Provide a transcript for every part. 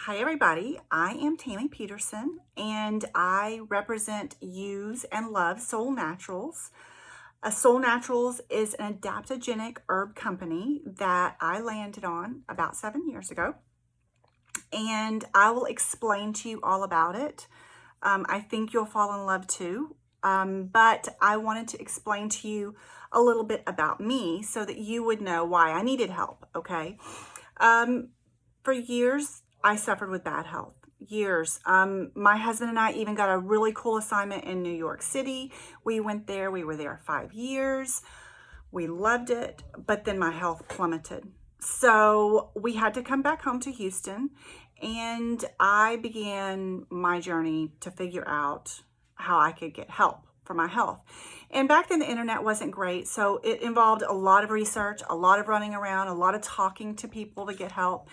Hi everybody, I am Tammy Peterson and I represent, use, and love Solle Naturals. Solle Naturals is an adaptogenic herb company that I landed on about 7 years ago, and I will explain to you all about it. I think you'll fall in love too, but I wanted to explain to you a little bit about me so that you would know why I needed help, okay? For years, I suffered with bad health. Years. My husband and I even got a really cool assignment in New York City. We went there. We were there 5 years. We loved it, but then my health plummeted. So we had to come back home to Houston, and I began my journey to figure out how I could get help for my health. And back then the internet wasn't great, so it involved a lot of research, a lot of running around, a lot of talking to people to get help.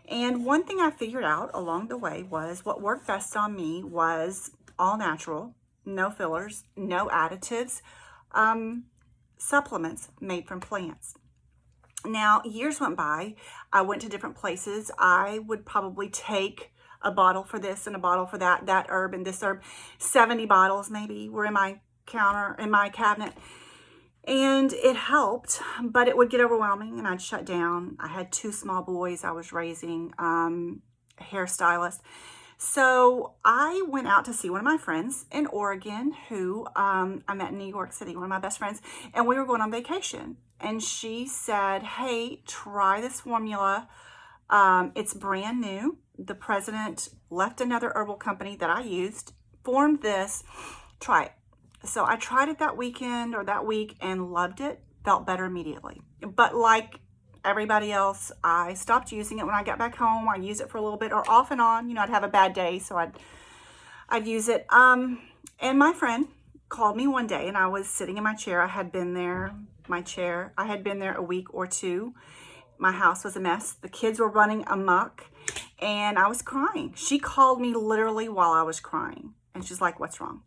And one thing I figured out along the way was what worked best on me was all natural, no fillers, no additives, supplements made from plants. Now, years went by. I went to different places. I would probably take a bottle for this and a bottle for that herb and this herb. 70 bottles maybe were in my cabinet. And it helped, but it would get overwhelming and I'd shut down. I had 2 small boys I was raising, a hairstylist. So I went out to see one of my friends in Oregon who I met in New York City, one of my best friends, and we were going on vacation. And she said, hey, try this formula. It's brand new. The president left another herbal company that I used, formed this, try it. So I tried it that weekend or that week and loved it, felt better immediately. But like everybody else, I stopped using it when I got back home. I used it for a little bit or off and on. You know, I'd have a bad day, so I'd use it. And my friend called me one day and I was sitting in my chair. I had been there a week or two. My house was a mess. The kids were running amok and I was crying. She called me literally while I was crying. And she's like, what's wrong?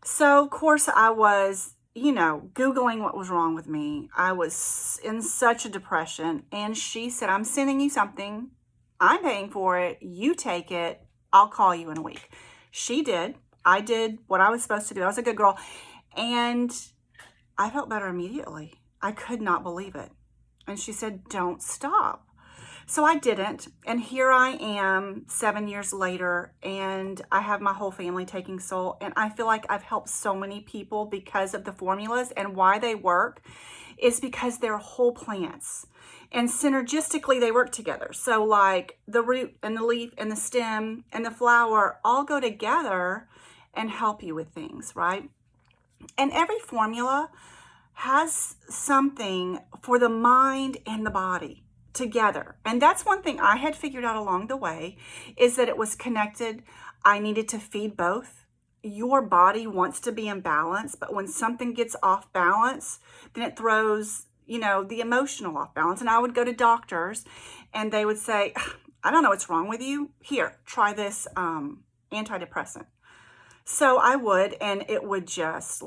So, of course, I was, Googling what was wrong with me. I was in such a depression. And she said, I'm sending you something. I'm paying for it. You take it. I'll call you in a week. She did. I did what I was supposed to do. I was a good girl. And I felt better immediately. I could not believe it. And she said, don't stop. So I didn't, and here I am 7 years later, and I have my whole family taking Solle, and I feel like I've helped so many people because of the formulas, and why they work is because they're whole plants, and synergistically they work together. So like the root and the leaf and the stem and the flower all go together and help you with things, right? And every formula has something for the mind and the body together. And that's one thing I had figured out along the way, is that it was connected. I needed to feed both. Your body wants to be in balance, but when something gets off balance, then it throws, the emotional off balance. And I would go to doctors and they would say, I don't know what's wrong with you. Here, try this antidepressant. So I would, and it would just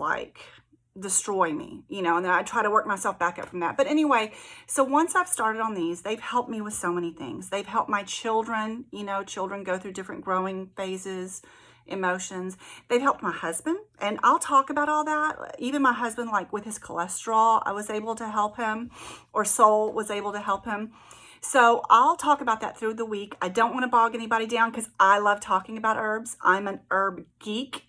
destroy me, and then I try to work myself back up from that. But anyway, so once I've started on these, they've helped me with so many things. They've helped my children, children go through different growing phases, emotions. They've helped my husband, and I'll talk about all that. Even my husband, with his cholesterol, I was able to help him, or Solle was able to help him. So I'll talk about that through the week. I don't want to bog anybody down because I love talking about herbs. I'm an herb geek.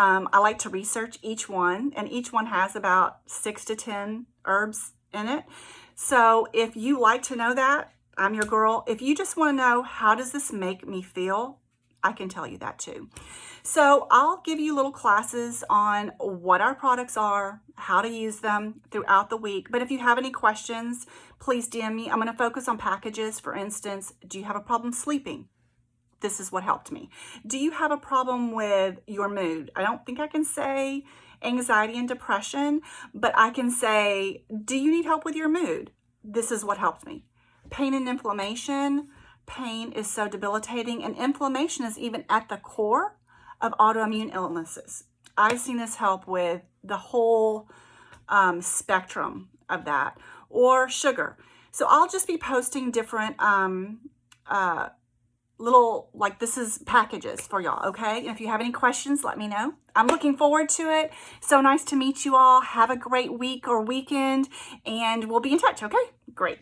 I like to research each one, and each one has about 6 to 10 herbs in it. So if you like to know that, I'm your girl. If you just want to know, how does this make me feel? I can tell you that too. So I'll give you little classes on what our products are, how to use them throughout the week. But if you have any questions, please DM me. I'm going to focus on packages. For instance, do you have a problem sleeping? This is what helped me. Do you have a problem with your mood? I don't think I can say anxiety and depression, but I can say, do you need help with your mood? This is what helped me. Pain and inflammation. Pain is so debilitating, and inflammation is even at the core of autoimmune illnesses. I've seen this help with the whole spectrum of that. Or sugar. So I'll just be posting different little, like, this is packages for y'all, okay? And if you have any questions, let me know. I'm looking forward to it. So nice to meet you all. Have a great week or weekend, and we'll be in touch, okay? Great.